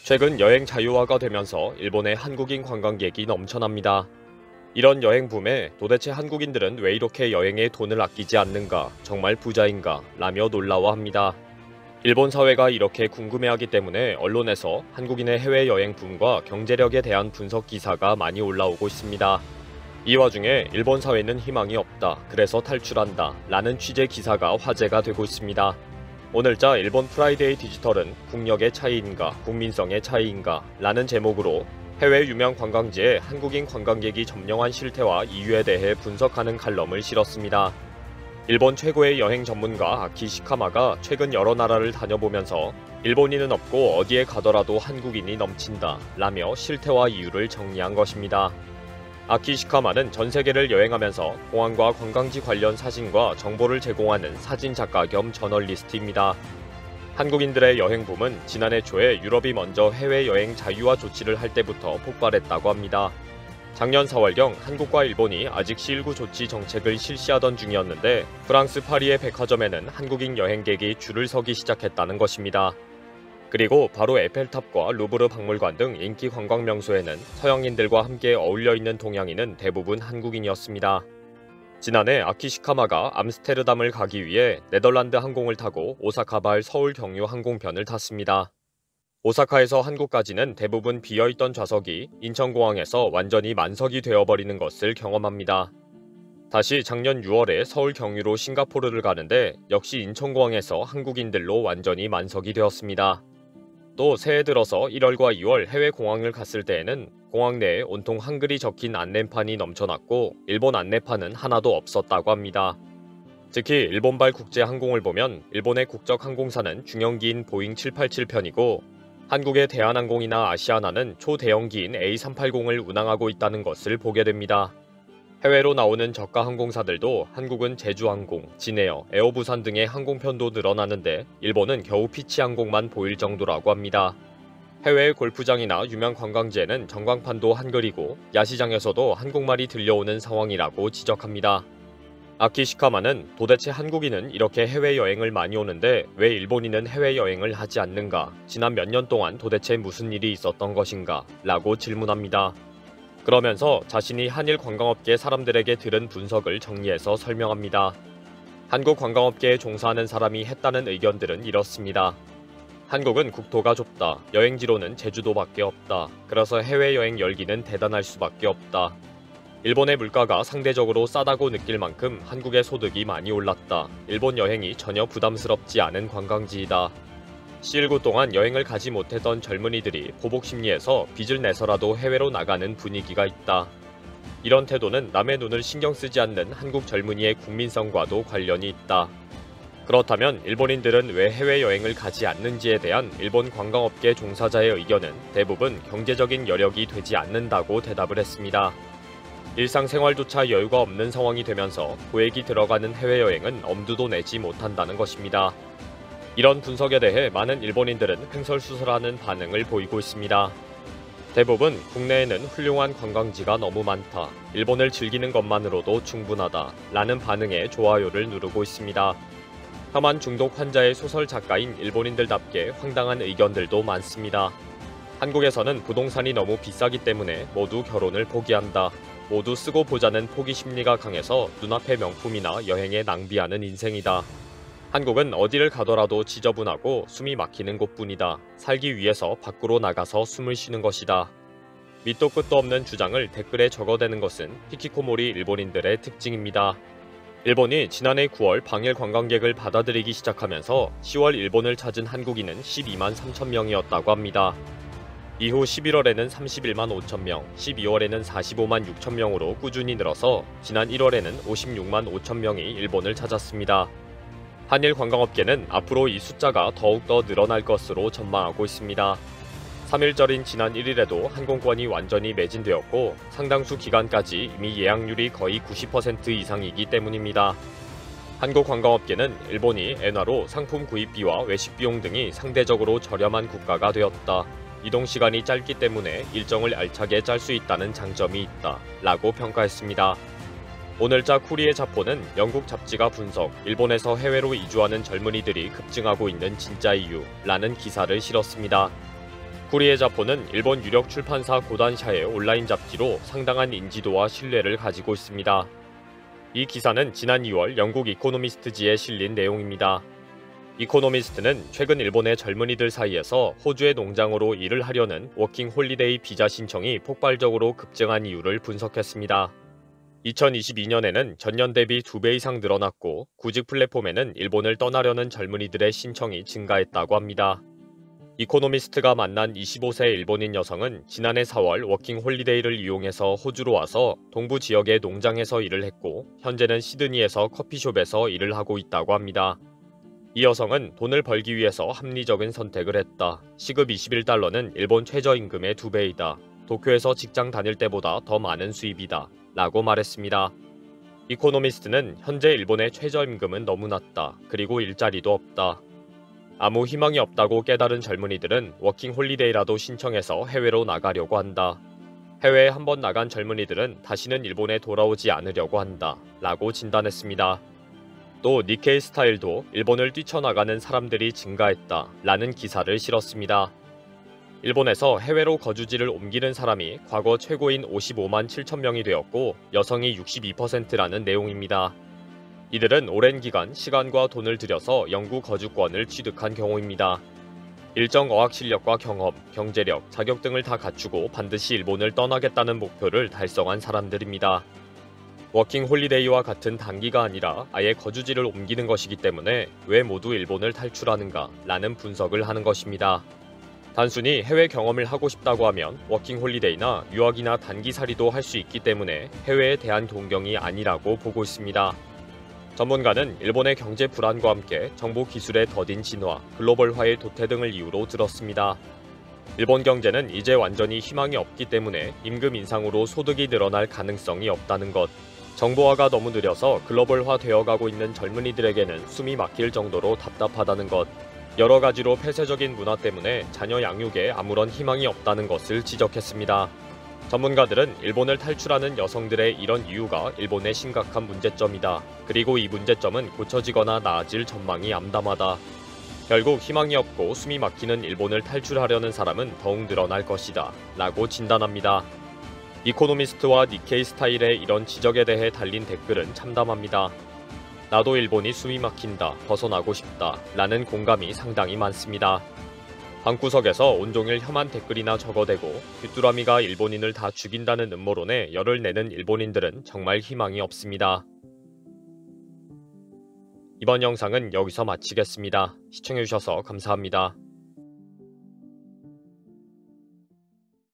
최근 여행 자유화가 되면서 일본의 한국인 관광객이 넘쳐납니다. 이런 여행 붐에 도대체 한국인들은 왜 이렇게 여행에 돈을 아끼지 않는가, 정말 부자인가 라며 놀라워합니다. 일본 사회가 이렇게 궁금해하기 때문에 언론에서 한국인의 해외여행 붐과 경제력에 대한 분석 기사가 많이 올라오고 있습니다. 이 와중에 일본 사회는 희망이 없다, 그래서 탈출한다 라는 취재 기사가 화제가 되고 있습니다. 오늘자 일본 프라이데이 디지털은 국력의 차이인가, 국민성의 차이인가 라는 제목으로 해외 유명 관광지에 한국인 관광객이 점령한 실태와 이유에 대해 분석하는 칼럼을 실었습니다. 일본 최고의 여행 전문가 아키 시카마가 최근 여러 나라를 다녀보면서 일본인은 없고 어디에 가더라도 한국인이 넘친다 라며 실태와 이유를 정리한 것입니다. 아키 시카마는 전 세계를 여행하면서 공항과 관광지 관련 사진과 정보를 제공하는 사진작가 겸 저널리스트입니다. 한국인들의 여행 붐은 지난해 초에 유럽이 먼저 해외여행 자유화 조치를 할 때부터 폭발했다고 합니다. 작년 4월경 한국과 일본이 아직 C19 조치 정책을 실시하던 중이었는데 프랑스 파리의 백화점에는 한국인 여행객이 줄을 서기 시작했다는 것입니다. 그리고 바로 에펠탑과 루브르 박물관 등 인기 관광 명소에는 서양인들과 함께 어울려 있는 동양인은 대부분 한국인이었습니다. 지난해 아키 시카마가 암스테르담을 가기 위해 네덜란드 항공을 타고 오사카발 서울 경유 항공편을 탔습니다. 오사카에서 한국까지는 대부분 비어있던 좌석이 인천공항에서 완전히 만석이 되어버리는 것을 경험합니다. 다시 작년 6월에 서울 경유로 싱가포르를 가는데 역시 인천공항에서 한국인들로 완전히 만석이 되었습니다. 또 새해 들어서 1월과 2월 해외 공항을 갔을 때에는 공항 내에 온통 한글이 적힌 안내판이 넘쳐났고 일본 안내판은 하나도 없었다고 합니다. 특히 일본발 국제항공을 보면 일본의 국적 항공사는 중형기인 보잉 787편이고 한국의 대한항공이나 아시아나는 초대형기인 A380을 운항하고 있다는 것을 보게 됩니다. 해외로 나오는 저가 항공사들도 한국은 제주항공, 진에어, 에어부산 등의 항공편도 늘어나는데 일본은 겨우 피치항공만 보일 정도라고 합니다. 해외의 골프장이나 유명 관광지에는 전광판도 한글이고 야시장에서도 한국말이 들려오는 상황이라고 지적합니다. 아키 시카마는 도대체 한국인은 이렇게 해외여행을 많이 오는데 왜 일본인은 해외여행을 하지 않는가, 지난 몇 년 동안 도대체 무슨 일이 있었던 것인가 라고 질문합니다. 그러면서 자신이 한일 관광업계 사람들에게 들은 분석을 정리해서 설명합니다. 한국 관광업계에 종사하는 사람이 했다는 의견들은 이렇습니다. 한국은 국토가 좁다. 여행지로는 제주도밖에 없다. 그래서 해외여행 열기는 대단할 수밖에 없다. 일본의 물가가 상대적으로 싸다고 느낄 만큼 한국의 소득이 많이 올랐다. 일본 여행이 전혀 부담스럽지 않은 관광지이다. C19 동안 여행을 가지 못했던 젊은이들이 보복 심리에서 빚을 내서라도 해외로 나가는 분위기가 있다. 이런 태도는 남의 눈을 신경 쓰지 않는 한국 젊은이의 국민성과도 관련이 있다. 그렇다면 일본인들은 왜 해외여행을 가지 않는지에 대한 일본 관광업계 종사자의 의견은 대부분 경제적인 여력이 되지 않는다고 대답을 했습니다. 일상생활조차 여유가 없는 상황이 되면서 고액이 들어가는 해외여행은 엄두도 내지 못한다는 것입니다. 이런 분석에 대해 많은 일본인들은 횡설수설하는 반응을 보이고 있습니다. 대부분 국내에는 훌륭한 관광지가 너무 많다, 일본을 즐기는 것만으로도 충분하다 라는 반응에 좋아요를 누르고 있습니다. 혐한 중독 환자의 소설 작가인 일본인들답게 황당한 의견들도 많습니다. 한국에서는 부동산이 너무 비싸기 때문에 모두 결혼을 포기한다. 모두 쓰고 보자는 포기 심리가 강해서 눈앞의 명품이나 여행에 낭비하는 인생이다. 한국은 어디를 가더라도 지저분하고 숨이 막히는 곳뿐이다. 살기 위해서 밖으로 나가서 숨을 쉬는 것이다. 밑도 끝도 없는 주장을 댓글에 적어대는 것은 히키코모리 일본인들의 특징입니다. 일본이 지난해 9월 방일 관광객을 받아들이기 시작하면서 10월 일본을 찾은 한국인은 12만 3천 명이었다고 합니다. 이후 11월에는 31만 5천 명, 12월에는 45만 6천 명으로 꾸준히 늘어서 지난 1월에는 56만 5천 명이 일본을 찾았습니다. 한일 관광업계는 앞으로 이 숫자가 더욱더 늘어날 것으로 전망하고 있습니다. 3일절인 지난 1일에도 항공권이 완전히 매진되었고 상당수 기간까지 이미 예약률이 거의 90% 이상이기 때문입니다. 한국 관광업계는 일본이 엔화로 상품 구입비와 외식비용 등이 상대적으로 저렴한 국가가 되었다. 이동시간이 짧기 때문에 일정을 알차게 짤 수 있다는 장점이 있다 라고 평가했습니다. 오늘자 쿠리의 자포는 영국 잡지가 분석, 일본에서 해외로 이주하는 젊은이들이 급증하고 있는 진짜 이유라는 기사를 실었습니다. 쿠리에 자포는 일본 유력 출판사 고단샤의 온라인 잡지로 상당한 인지도와 신뢰를 가지고 있습니다. 이 기사는 지난 2월 영국 이코노미스트지에 실린 내용입니다. 이코노미스트는 최근 일본의 젊은이들 사이에서 호주의 농장으로 일을 하려는 워킹 홀리데이 비자 신청이 폭발적으로 급증한 이유를 분석했습니다. 2022년에는 전년 대비 2배 이상 늘어났고 구직 플랫폼에는 일본을 떠나려는 젊은이들의 신청이 증가했다고 합니다. 이코노미스트가 만난 25세 일본인 여성은 지난해 4월 워킹 홀리데이를 이용해서 호주로 와서 동부 지역의 농장에서 일을 했고 현재는 시드니에서 커피숍에서 일을 하고 있다고 합니다. 이 여성은 돈을 벌기 위해서 합리적인 선택을 했다. 시급 21달러는 일본 최저임금의 2배이다. 도쿄에서 직장 다닐 때보다 더 많은 수입이다. 라고 말했습니다. 이코노미스트는 현재 일본의 최저임금은 너무 낮다. 그리고 일자리도 없다. 아무 희망이 없다고 깨달은 젊은이들은 워킹 홀리데이라도 신청해서 해외로 나가려고 한다. 해외에 한번 나간 젊은이들은 다시는 일본에 돌아오지 않으려고 한다. 라고 진단했습니다. 또 니케이 스타일도 일본을 뛰쳐나가는 사람들이 증가했다. 라는 기사를 실었습니다. 일본에서 해외로 거주지를 옮기는 사람이 과거 최고인 55만 7천 명이 되었고 여성이 62%라는 내용입니다. 이들은 오랜 기간 시간과 돈을 들여서 영구 거주권을 취득한 경우입니다. 일정 어학 실력과 경험, 경제력, 자격 등을 다 갖추고 반드시 일본을 떠나겠다는 목표를 달성한 사람들입니다. 워킹 홀리데이와 같은 단기가 아니라 아예 거주지를 옮기는 것이기 때문에 왜 모두 일본을 탈출하는가 라는 분석을 하는 것입니다. 단순히 해외 경험을 하고 싶다고 하면 워킹 홀리데이나 유학이나 단기살이도 할 수 있기 때문에 해외에 대한 동경이 아니라고 보고 있습니다. 전문가는 일본의 경제 불안과 함께 정보 기술의 더딘 진화, 글로벌화의 도태 등을 이유로 들었습니다. 일본 경제는 이제 완전히 희망이 없기 때문에 임금 인상으로 소득이 늘어날 가능성이 없다는 것, 정보화가 너무 느려서 글로벌화 되어가고 있는 젊은이들에게는 숨이 막힐 정도로 답답하다는 것, 여러 가지로 폐쇄적인 문화 때문에 자녀 양육에 아무런 희망이 없다는 것을 지적했습니다. 전문가들은 일본을 탈출하는 여성들의 이런 이유가 일본의 심각한 문제점이다. 그리고 이 문제점은 고쳐지거나 나아질 전망이 암담하다. 결국 희망이 없고 숨이 막히는 일본을 탈출하려는 사람은 더욱 늘어날 것이다. 라고 진단합니다. 이코노미스트와 니케이 스타일의 이런 지적에 대해 달린 댓글은 참담합니다. 나도 일본이 숨이 막힌다. 벗어나고 싶다. 라는 공감이 상당히 많습니다. 방구석에서 온종일 혐한 댓글이나 적어대고 귀뚜라미가 일본인을 다 죽인다는 음모론에 열을 내는 일본인들은 정말 희망이 없습니다. 이번 영상은 여기서 마치겠습니다. 시청해주셔서 감사합니다.